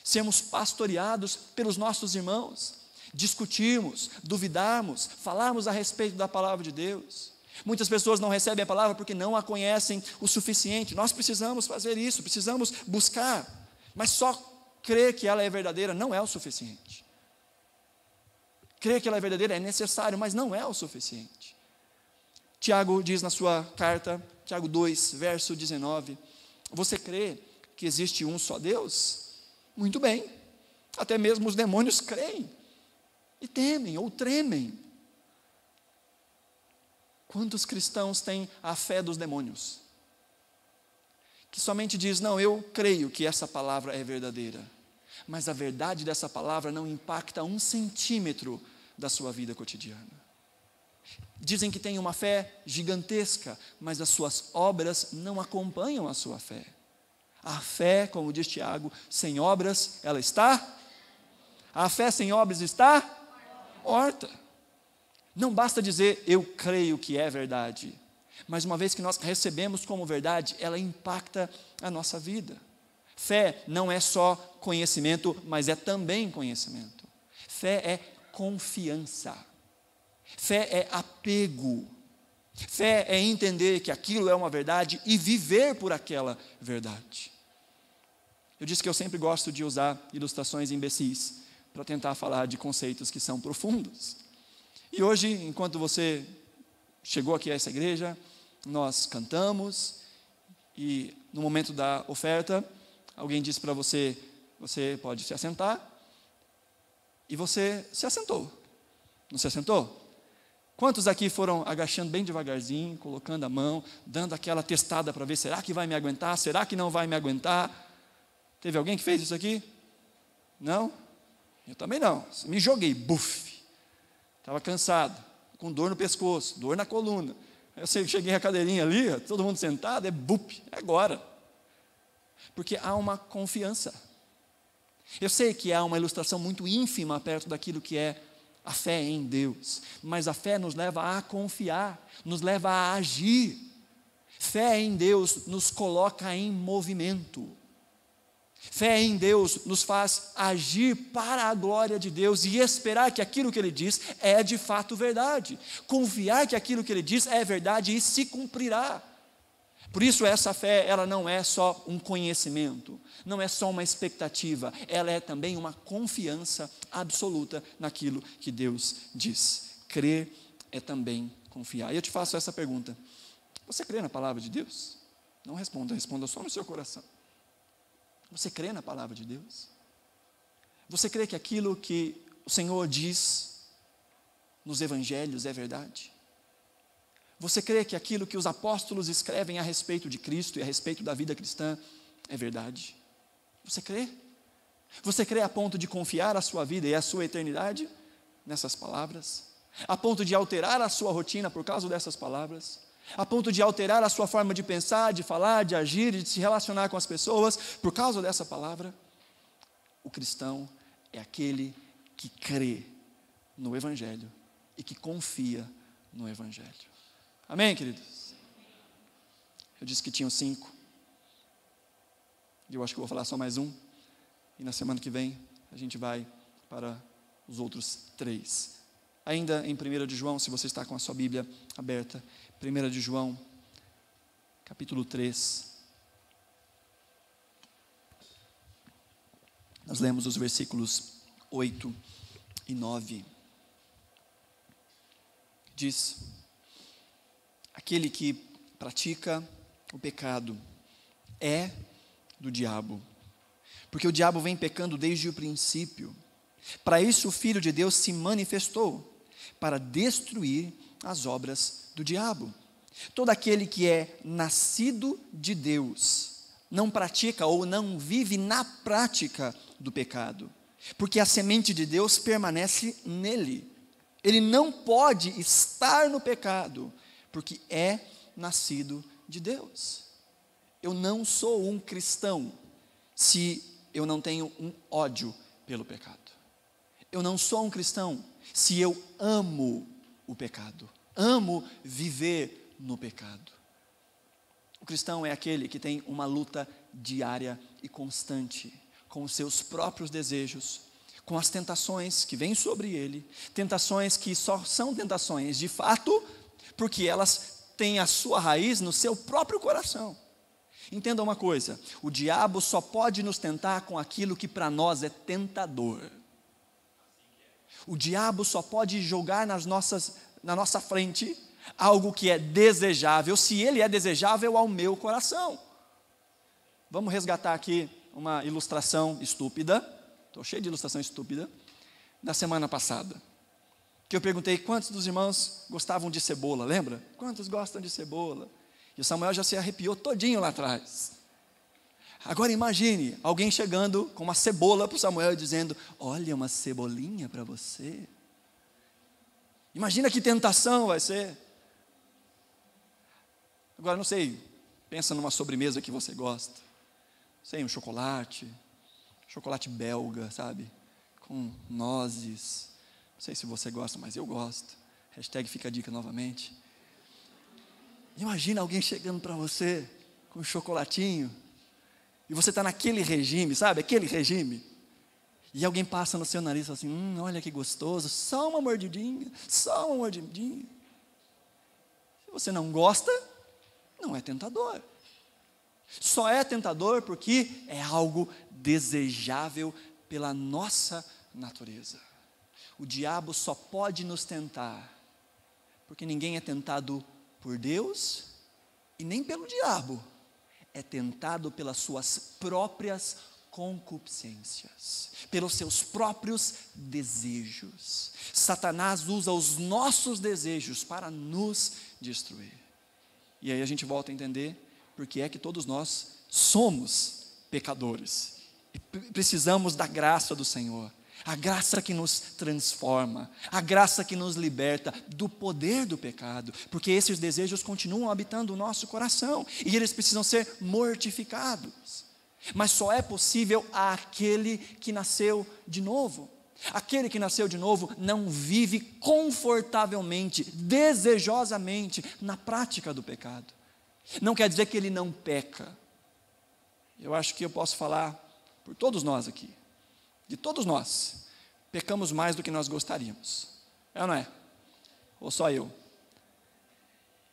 sermos pastoreados pelos nossos irmãos, discutirmos, duvidarmos, falarmos a respeito da palavra de Deus. Muitas pessoas não recebem a palavra porque não a conhecem o suficiente. Nós precisamos fazer isso, precisamos buscar, mas só crer que ela é verdadeira não é o suficiente. Crer que ela é verdadeira é necessário, mas não é o suficiente. Tiago diz na sua carta, Tiago 2, verso 19, você crê que existe um só Deus? Muito bem, até mesmo os demônios creem e temem ou tremem. Quantos cristãos têm a fé dos demônios? Que somente diz, não, eu creio que essa palavra é verdadeira, mas a verdade dessa palavra não impacta 1 centímetro da sua vida cotidiana. Dizem que têm uma fé gigantesca, mas as suas obras não acompanham a sua fé. A fé, como diz Tiago, sem obras, ela está? A fé sem obras está? Morta. Não basta dizer, eu creio que é verdade, mas uma vez que nós recebemos como verdade, ela impacta a nossa vida. Fé não é só conhecimento, mas é também conhecimento. Fé é confiança. Fé é apego. Fé é entender que aquilo é uma verdade e viver por aquela verdade. Eu disse que eu sempre gosto de usar ilustrações imbecis para tentar falar de conceitos que são profundos. E hoje, enquanto você chegou aqui a essa igreja, nós cantamos e no momento da oferta, alguém disse para você, você pode se assentar, e você se assentou. Não se assentou? Quantos aqui foram agachando bem devagarzinho, colocando a mão, dando aquela testada para ver, será que vai me aguentar? Será que não vai me aguentar? Teve alguém que fez isso aqui? Não? Eu também não. Me joguei, buf. Estava cansado, com dor no pescoço, dor na coluna. Eu cheguei a cadeirinha ali, todo mundo sentado, é buf, é agora. Porque há uma confiança. Eu sei que há uma ilustração muito ínfima perto daquilo que é a fé em Deus, mas a fé nos leva a confiar, nos leva a agir. Fé em Deus nos coloca em movimento. Fé em Deus nos faz agir para a glória de Deus e esperar que aquilo que Ele diz é de fato verdade. Confiar que aquilo que Ele diz é verdade e se cumprirá. Por isso essa fé, ela não é só um conhecimento, não é só uma expectativa, ela é também uma confiança absoluta naquilo que Deus diz. Crer é também confiar. E eu te faço essa pergunta, você crê na palavra de Deus? Não responda, responda só no seu coração. Você crê na palavra de Deus? Você crê que aquilo que o Senhor diz nos evangelhos é verdade? Você crê que aquilo que os apóstolos escrevem a respeito de Cristo e a respeito da vida cristã é verdade? Você crê? Você crê a ponto de confiar a sua vida e a sua eternidade nessas palavras? A ponto de alterar a sua rotina por causa dessas palavras? A ponto de alterar a sua forma de pensar, de falar, de agir e de se relacionar com as pessoas por causa dessa palavra? O cristão é aquele que crê no Evangelho e que confia no Evangelho. Amém, queridos? Eu disse que tinham 5. E eu acho que eu vou falar só mais um. E na semana que vem a gente vai para os outros 3. Ainda em 1 de João, se você está com a sua Bíblia aberta, 1 de João, capítulo 3. Nós lemos os versículos 8 e 9. Diz: aquele que pratica o pecado é do diabo, porque o diabo vem pecando desde o princípio. Para isso o Filho de Deus se manifestou, para destruir as obras do diabo. Todo aquele que é nascido de Deus não pratica ou não vive na prática do pecado, porque a semente de Deus permanece nele. Ele não pode estar no pecado, porque é nascido de Deus. Eu não sou um cristão se eu não tenho um ódio pelo pecado. Eu não sou um cristão se eu amo o pecado, amo viver no pecado. O cristão é aquele que tem uma luta diária e constante com os seus próprios desejos, com as tentações que vêm sobre ele, tentações que só são tentações de fato, porque elas têm a sua raiz no seu próprio coração. Entenda uma coisa, o diabo só pode nos tentar com aquilo que para nós é tentador. O diabo só pode jogar na nossa frente algo que é desejável, se ele é desejável ao meu coração. Vamos resgatar aqui uma ilustração estúpida, estou cheio de ilustração estúpida, da semana passada, que eu perguntei quantos dos irmãos gostavam de cebola, lembra? Quantos gostam de cebola? E o Samuel já se arrepiou todinho lá atrás. Agora imagine alguém chegando com uma cebola para o Samuel e dizendo: olha, uma cebolinha para você. Imagina que tentação vai ser. Agora não sei, pensa numa sobremesa que você gosta. Sei, um chocolate belga, sabe? Com nozes. Não sei se você gosta, mas eu gosto. Hashtag fica a dica novamente. Imagina alguém chegando para você com um chocolatinho. E você está naquele regime, sabe? Aquele regime. E alguém passa no seu nariz e fala assim: olha que gostoso, só uma mordidinha, só uma mordidinha. Se você não gosta, não é tentador. Só é tentador porque é algo desejável pela nossa natureza. O diabo só pode nos tentar porque ninguém é tentado por Deus e nem pelo diabo. É tentado pelas suas próprias concupiscências, pelos seus próprios desejos. Satanás usa os nossos desejos para nos destruir. E aí a gente volta a entender porque é que todos nós somos pecadores e precisamos da graça do Senhor. A graça que nos transforma, a graça que nos liberta do poder do pecado, porque esses desejos continuam habitando o nosso coração e eles precisam ser mortificados. Mas só é possível àquele que nasceu de novo. Aquele que nasceu de novo não vive confortavelmente, desejosamente na prática do pecado. Não quer dizer que ele não peca. Eu acho que eu posso falar por todos nós aqui. De todos nós, pecamos mais do que nós gostaríamos. É ou não é? Ou só eu?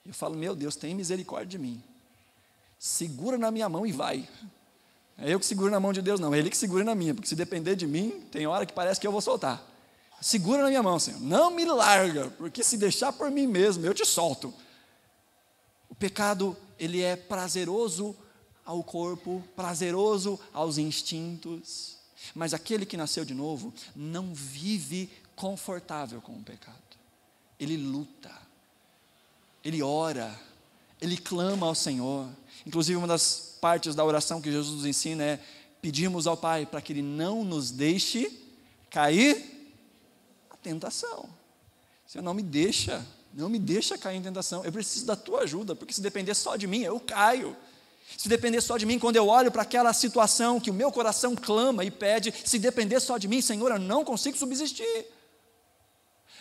Eu falo: meu Deus, tem misericórdia de mim. Segura na minha mão e vai. É eu que seguro na mão de Deus, não. É Ele que segura na minha, porque se depender de mim, tem hora que parece que eu vou soltar. Segura na minha mão, Senhor. Não me larga, porque se deixar por mim mesmo, eu te solto. O pecado ele é prazeroso ao corpo, prazeroso aos instintos, mas aquele que nasceu de novo não vive confortável com o pecado. Ele luta, ele ora, ele clama ao Senhor. Inclusive, uma das partes da oração que Jesus nos ensina é: pedimos ao Pai para que Ele não nos deixe cair na tentação. Senhor, não me deixa cair em tentação. Eu preciso da tua ajuda, porque se depender só de mim, eu caio. Se depender só de mim, quando eu olho para aquela situação que o meu coração clama e pede, se depender só de mim, Senhor, eu não consigo subsistir.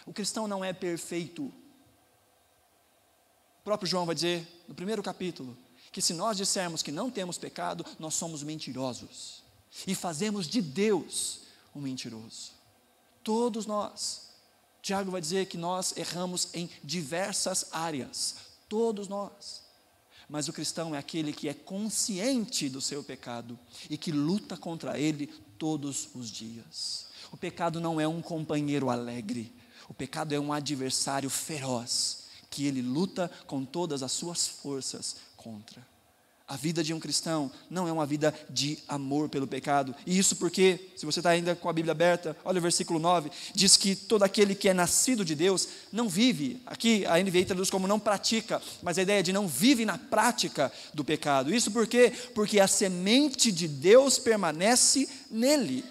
O cristão não é perfeito. O próprio João vai dizer, no primeiro capítulo, que se nós dissermos que não temos pecado, nós somos mentirosos. E fazemos de Deus um mentiroso. Todos nós. Tiago vai dizer que nós erramos em diversas áreas. Todos nós. Mas o cristão é aquele que é consciente do seu pecado e que luta contra ele todos os dias. O pecado não é um companheiro alegre. O pecado é um adversário feroz, que ele luta com todas as suas forças contra. A vida de um cristão não é uma vida de amor pelo pecado. E isso porque, se você está ainda com a Bíblia aberta, olha o versículo 9, diz que todo aquele que é nascido de Deus não vive, aqui a NVI traduz como não pratica, mas a ideia de não vive na prática do pecado. Isso por quê? Porque a semente de Deus permanece nele.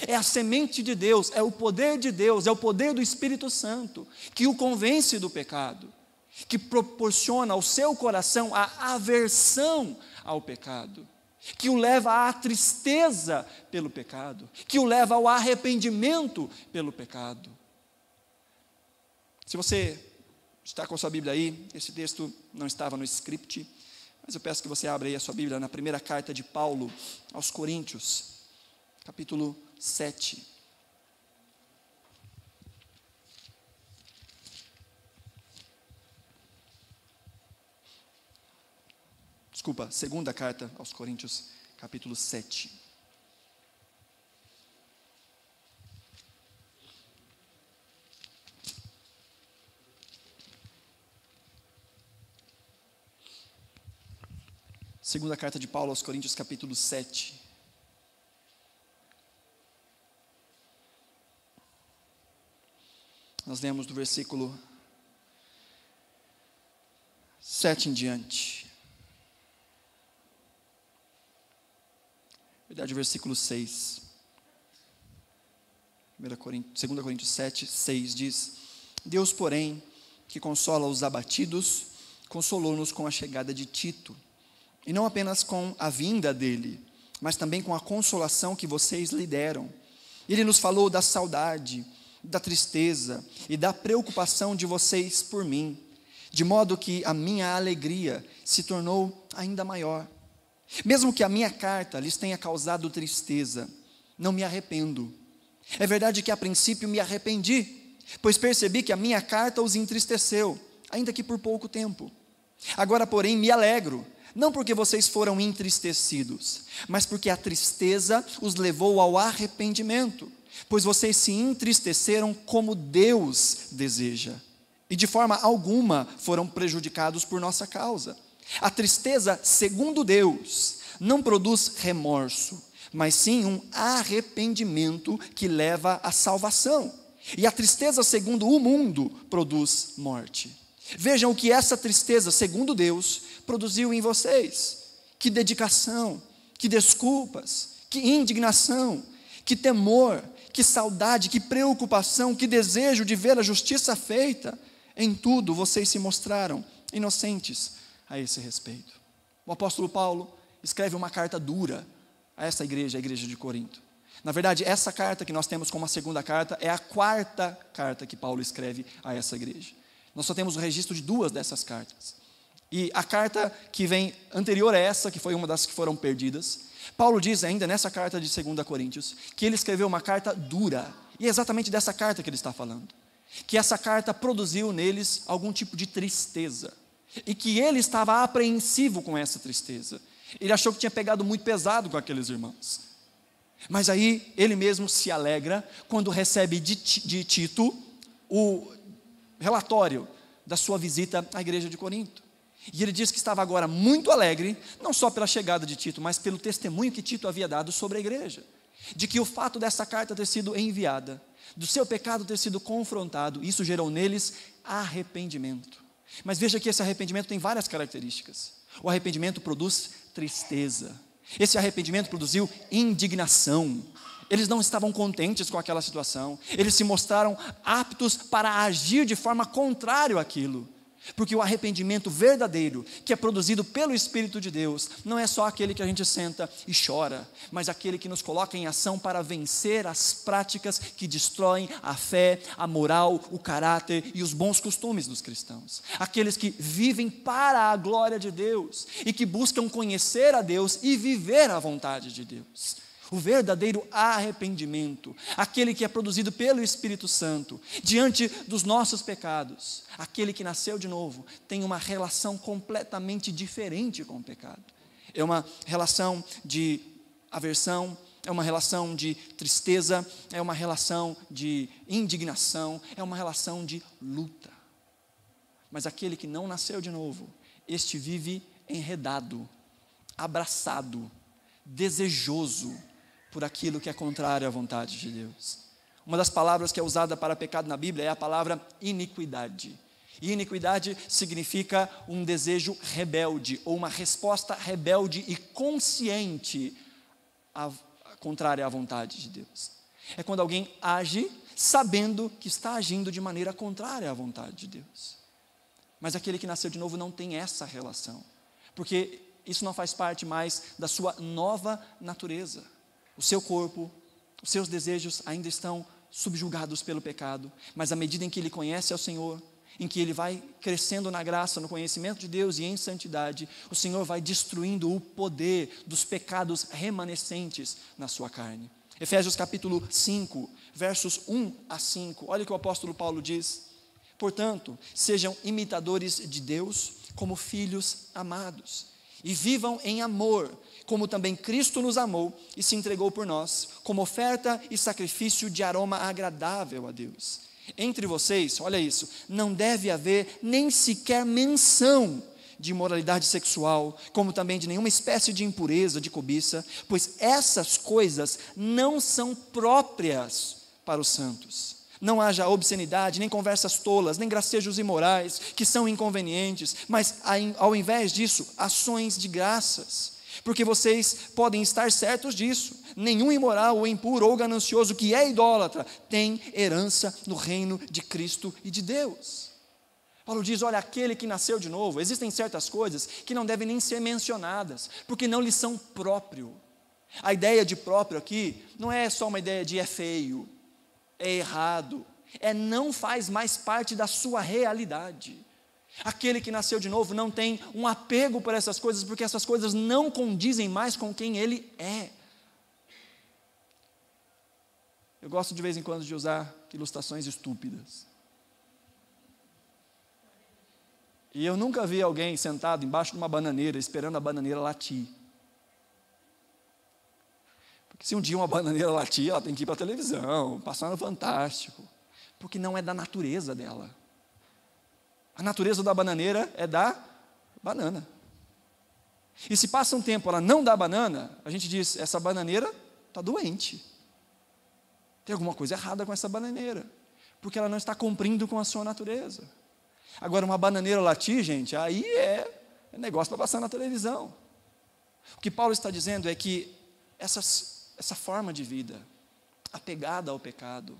É a semente de Deus, é o poder de Deus, é o poder do Espírito Santo, que o convence do pecado, que proporciona ao seu coração a aversão ao pecado, que o leva à tristeza pelo pecado, que o leva ao arrependimento pelo pecado. Se você está com a sua Bíblia aí, esse texto não estava no script, mas eu peço que você abra aí a sua Bíblia na primeira carta de Paulo aos Coríntios, capítulo 7. Desculpa, segunda carta aos Coríntios, capítulo 7. Segunda carta de Paulo aos Coríntios, capítulo 7. Nós lemos do versículo 7 em diante. Na verdade, o versículo 6. 2 Coríntios 7, 6 diz: Deus, porém, que consola os abatidos, consolou-nos com a chegada de Tito, e não apenas com a vinda dele, mas também com a consolação que vocês lhe deram. Ele nos falou da saudade, da tristeza e da preocupação de vocês por mim, de modo que a minha alegria se tornou ainda maior. Mesmo que a minha carta lhes tenha causado tristeza, não me arrependo. É verdade que a princípio me arrependi, pois percebi que a minha carta os entristeceu, ainda que por pouco tempo. Agora, porém, me alegro, não porque vocês foram entristecidos, mas porque a tristeza os levou ao arrependimento, pois vocês se entristeceram como Deus deseja, e de forma alguma foram prejudicados por nossa causa. A tristeza, segundo Deus, não produz remorso, mas sim um arrependimento que leva à salvação. E a tristeza, segundo o mundo, produz morte. Vejam o que essa tristeza, segundo Deus, produziu em vocês. Que dedicação, que desculpas, que indignação, que temor, que saudade, que preocupação, que desejo de ver a justiça feita. Em tudo vocês se mostraram inocentes a esse respeito. O apóstolo Paulo escreve uma carta dura a essa igreja, a igreja de Corinto. Na verdade, essa carta que nós temos como a segunda carta é a quarta carta que Paulo escreve a essa igreja. Nós só temos o registro de 2 dessas cartas. E a carta que vem anterior a essa, que foi uma das que foram perdidas, Paulo diz ainda nessa carta de 2 Coríntios, que ele escreveu uma carta dura. E é exatamente dessa carta que ele está falando. Que essa carta produziu neles algum tipo de tristeza. E que ele estava apreensivo com essa tristeza. Ele achou que tinha pegado muito pesado com aqueles irmãos. Mas aí ele mesmo se alegra quando recebe de Tito o relatório da sua visita à igreja de Corinto. E ele diz que estava agora muito alegre, não só pela chegada de Tito, mas pelo testemunho que Tito havia dado sobre a igreja. De que o fato dessa carta ter sido enviada, do seu pecado ter sido confrontado, isso gerou neles arrependimento. Mas veja que esse arrependimento tem várias características. O arrependimento produz tristeza. Esse arrependimento produziu indignação. Eles não estavam contentes com aquela situação. Eles se mostraram aptos para agir de forma contrária àquilo. Porque o arrependimento verdadeiro, que é produzido pelo Espírito de Deus, não é só aquele que a gente senta e chora, mas aquele que nos coloca em ação para vencer as práticas que destroem a fé, a moral, o caráter e os bons costumes dos cristãos. Aqueles que vivem para a glória de Deus e que buscam conhecer a Deus e viver a vontade de Deus. O verdadeiro arrependimento, aquele que é produzido pelo Espírito Santo, diante dos nossos pecados, aquele que nasceu de novo, tem uma relação completamente diferente com o pecado. É uma relação de aversão, é uma relação de tristeza, é uma relação de indignação, é uma relação de luta. Mas aquele que não nasceu de novo, este vive enredado, abraçado, desejoso por aquilo que é contrário à vontade de Deus. Uma das palavras que é usada para pecado na Bíblia é a palavra iniquidade. E iniquidade significa um desejo rebelde, ou uma resposta rebelde e consciente contrária à vontade de Deus. É quando alguém age sabendo que está agindo de maneira contrária à vontade de Deus. Mas aquele que nasceu de novo não tem essa relação, porque isso não faz parte mais da sua nova natureza. O seu corpo, os seus desejos ainda estão subjugados pelo pecado, mas à medida em que ele conhece ao Senhor, em que ele vai crescendo na graça, no conhecimento de Deus e em santidade, o Senhor vai destruindo o poder dos pecados remanescentes na sua carne. Efésios capítulo 5, versos 1 a 5, olha o que o apóstolo Paulo diz: portanto, sejam imitadores de Deus como filhos amados, e vivam em amor, como também Cristo nos amou e se entregou por nós, como oferta e sacrifício de aroma agradável a Deus. Entre vocês, olha isso, não deve haver nem sequer menção de imoralidade sexual, como também de nenhuma espécie de impureza, de cobiça, pois essas coisas não são próprias para os santos. Não haja obscenidade, nem conversas tolas, nem gracejos imorais, que são inconvenientes, mas ao invés disso, ações de graças. Porque vocês podem estar certos disso: nenhum imoral ou impuro ou ganancioso que é idólatra tem herança no reino de Cristo e de Deus. Paulo diz: olha, aquele que nasceu de novo, existem certas coisas que não devem nem ser mencionadas, porque não lhes são próprio. A ideia de próprio aqui não é só uma ideia de é feio, é errado, não faz mais parte da sua realidade. Aquele que nasceu de novo não tem um apego por essas coisas, porque essas coisas não condizem mais com quem ele é. Eu gosto de vez em quando de usar ilustrações estúpidas. E eu nunca vi alguém sentado embaixo de uma bananeira, esperando a bananeira latir. Porque se um dia uma bananeira latir, ela tem que ir para a televisão, passar no Fantástico, porque não é da natureza dela. A natureza da bananeira é dar banana. E se passa um tempo ela não dá banana, a gente diz: essa bananeira está doente. Tem alguma coisa errada com essa bananeira, porque ela não está cumprindo com a sua natureza. Agora, uma bananeira latir, gente, aí é negócio para passar na televisão. O que Paulo está dizendo é que essa forma de vida, apegada ao pecado,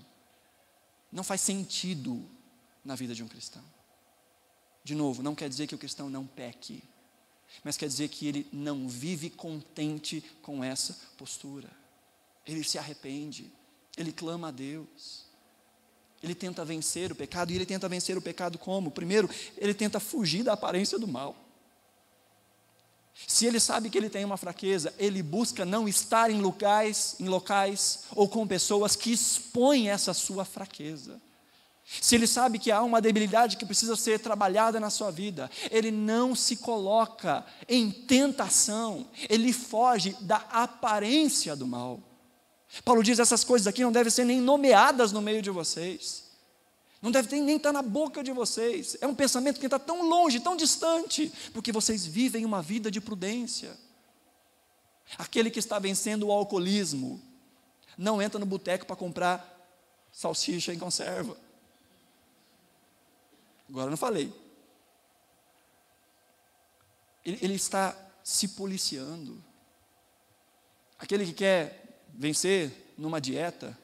não faz sentido na vida de um cristão. De novo, não quer dizer que o cristão não peque, mas quer dizer que ele não vive contente com essa postura. Ele se arrepende, ele clama a Deus, ele tenta vencer o pecado. E ele tenta vencer o pecado como? Primeiro, ele tenta fugir da aparência do mal. Se ele sabe que ele tem uma fraqueza, ele busca não estar em locais ou com pessoas que expõem essa sua fraqueza. Se ele sabe que há uma debilidade que precisa ser trabalhada na sua vida, ele não se coloca em tentação, ele foge da aparência do mal. Paulo diz: essas coisas aqui não devem ser nem nomeadas no meio de vocês. Não deve nem estar na boca de vocês. É um pensamento que está tão longe, tão distante, porque vocês vivem uma vida de prudência. Aquele que está vencendo o alcoolismo não entra no boteco para comprar salsicha em conserva. Agora eu não falei. Ele está se policiando. Aquele que quer vencer numa dieta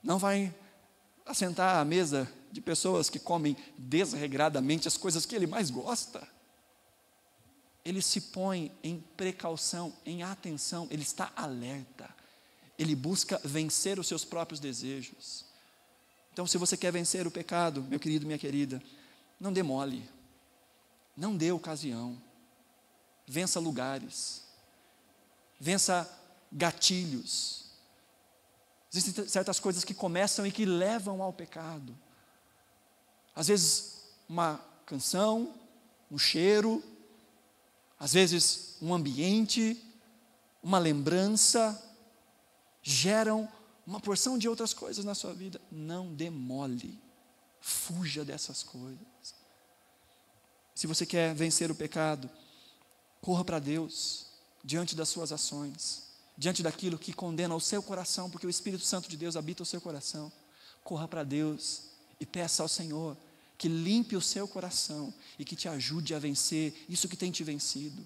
não vai assentar à mesa de pessoas que comem desregradamente as coisas que ele mais gosta. Ele se põe em precaução, em atenção, ele está alerta. Ele busca vencer os seus próprios desejos. Então, se você quer vencer o pecado, meu querido, minha querida, não demole, não dê ocasião, vença lugares, vença gatilhos. Existem certas coisas que começam e que levam ao pecado. Às vezes, uma canção, um cheiro, às vezes, um ambiente, uma lembrança, geram uma porção de outras coisas na sua vida. Não demole, fuja dessas coisas. Se você quer vencer o pecado, corra para Deus, diante das suas ações, diante daquilo que condena o seu coração, porque o Espírito Santo de Deus habita o seu coração. Corra para Deus e peça ao Senhor que limpe o seu coração e que te ajude a vencer isso que tem te vencido.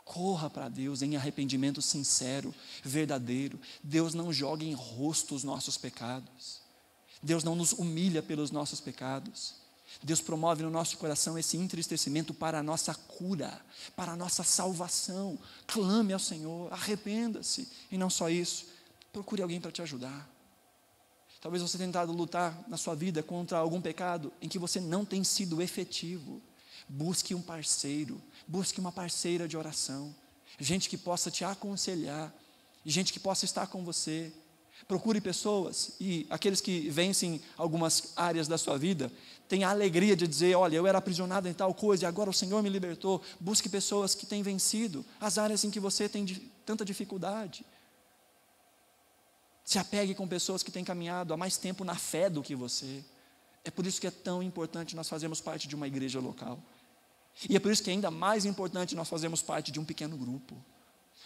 Corra para Deus em arrependimento sincero, verdadeiro. Deus não joga em rosto os nossos pecados. Deus não nos humilha pelos nossos pecados. Deus promove no nosso coração esse entristecimento para a nossa cura, para a nossa salvação. Clame ao Senhor, arrependa-se. E não só isso, procure alguém para te ajudar. Talvez você tenha tentado lutar na sua vida contra algum pecado em que você não tem sido efetivo. Busque um parceiro, busque uma parceira de oração, gente que possa te aconselhar, e gente que possa estar com você. Procure pessoas, e aqueles que vencem algumas áreas da sua vida, tenham a alegria de dizer, olha, eu era aprisionado em tal coisa, e agora o Senhor me libertou. Busque pessoas que têm vencido as áreas em que você tem tanta dificuldade. Se apegue com pessoas que têm caminhado há mais tempo na fé do que você. É por isso que é tão importante nós fazermos parte de uma igreja local. E é por isso que é ainda mais importante nós fazermos parte de um pequeno grupo,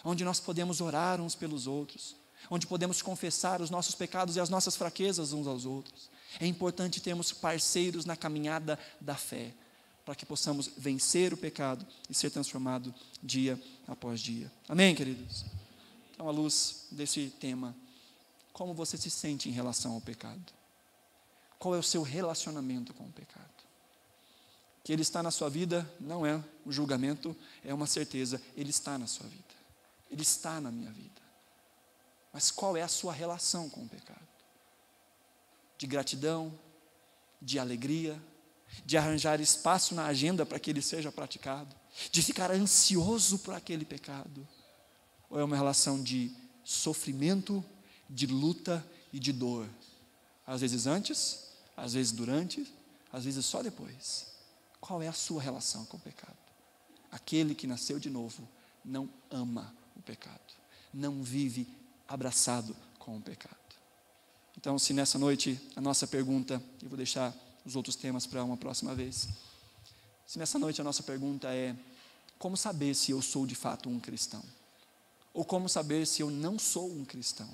onde nós podemos orar uns pelos outros, onde podemos confessar os nossos pecados e as nossas fraquezas uns aos outros. É importante termos parceiros na caminhada da fé, para que possamos vencer o pecado e ser transformado dia após dia. Amém, queridos? Então, à luz desse tema, como você se sente em relação ao pecado? Qual é o seu relacionamento com o pecado? Que ele está na sua vida não é um julgamento, é uma certeza. Ele está na sua vida, ele está na minha vida. Mas qual é a sua relação com o pecado? De gratidão, de alegria, de arranjar espaço na agenda para que ele seja praticado, de ficar ansioso por aquele pecado? Ou é uma relação de sofrimento, de luta e de dor? Às vezes antes, às vezes durante, às vezes só depois. Qual é a sua relação com o pecado? Aquele que nasceu de novo não ama o pecado, não vive abraçado com o pecado. Então, se nessa noite a nossa pergunta, eu vou deixar os outros temas para uma próxima vez. Se nessa noite a nossa pergunta é: como saber se eu sou de fato um cristão? Ou como saber se eu não sou um cristão?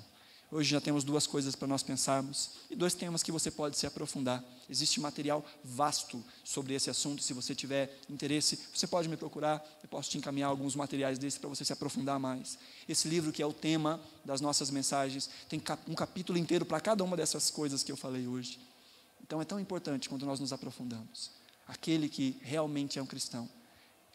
Hoje já temos duas coisas para nós pensarmos e dois temas que você pode se aprofundar. Existe material vasto sobre esse assunto. Se você tiver interesse, você pode me procurar. Eu posso te encaminhar alguns materiais desses para você se aprofundar mais. Esse livro, que é o tema das nossas mensagens, tem um capítulo inteiro para cada uma dessas coisas que eu falei hoje. Então é tão importante quando nós nos aprofundamos. Aquele que realmente é um cristão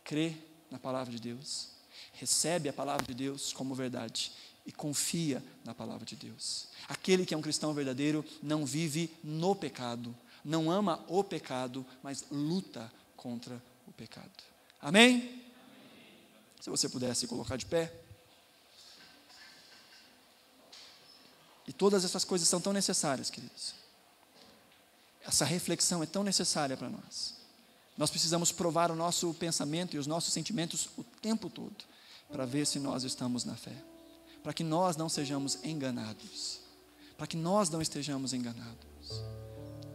crê na palavra de Deus, recebe a palavra de Deus como verdade e confia na palavra de Deus. Aquele que é um cristão verdadeiro não vive no pecado, não ama o pecado, mas luta contra o pecado. Amém? Amém. Se você pudesse colocar de pé. E todas essas coisas são tão necessárias, queridos. Essa reflexão é tão necessária para nós. Nós precisamos provar o nosso pensamento e os nossos sentimentos o tempo todo, para ver se nós estamos na fé. Para que nós não sejamos enganados. Para que nós não estejamos enganados.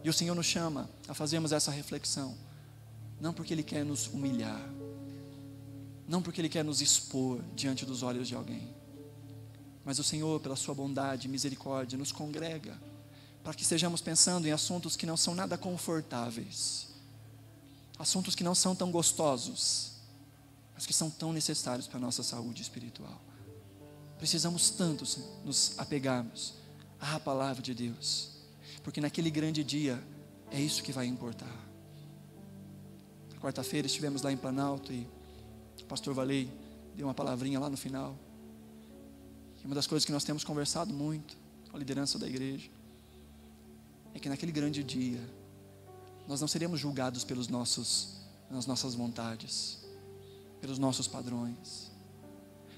E o Senhor nos chama a fazermos essa reflexão, não porque Ele quer nos humilhar, não porque Ele quer nos expor diante dos olhos de alguém, mas o Senhor, pela sua bondade e misericórdia, nos congrega para que estejamos pensando em assuntos que não são nada confortáveis, assuntos que não são tão gostosos, mas que são tão necessários para a nossa saúde espiritual. Precisamos tanto nos apegarmos à palavra de Deus, porque naquele grande dia é isso que vai importar. Na quarta-feira estivemos lá em Planalto e o pastor Valei deu uma palavrinha lá no final. E uma das coisas que nós temos conversado muito com a liderança da igreja é que naquele grande dia nós não seremos julgados pelas nossas vontades, pelos nossos padrões.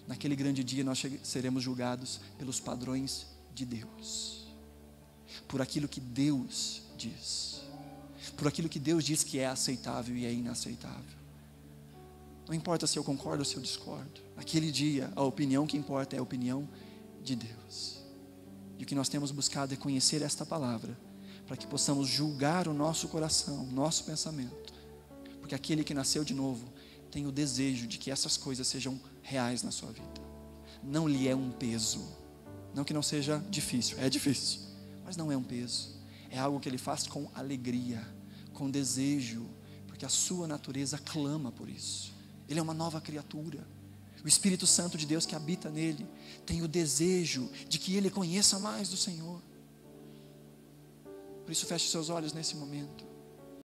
Naquele grande dia nós seremos julgados pelos padrões de Deus, por aquilo que Deus diz, por aquilo que Deus diz que é aceitável e é inaceitável. Não importa se eu concordo ou se eu discordo, naquele dia a opinião que importa é a opinião de Deus. E o que nós temos buscado é conhecer esta palavra, para que possamos julgar o nosso coração, o nosso pensamento, porque aquele que nasceu de novo tem o desejo de que essas coisas sejam reais na sua vida. Não lhe é um peso, não que não seja difícil, é difícil, mas não é um peso, é algo que ele faz com alegria, com desejo, porque a sua natureza clama por isso. Ele é uma nova criatura. O Espírito Santo de Deus que habita nele tem o desejo de que ele conheça mais do Senhor. Por isso feche seus olhos nesse momento.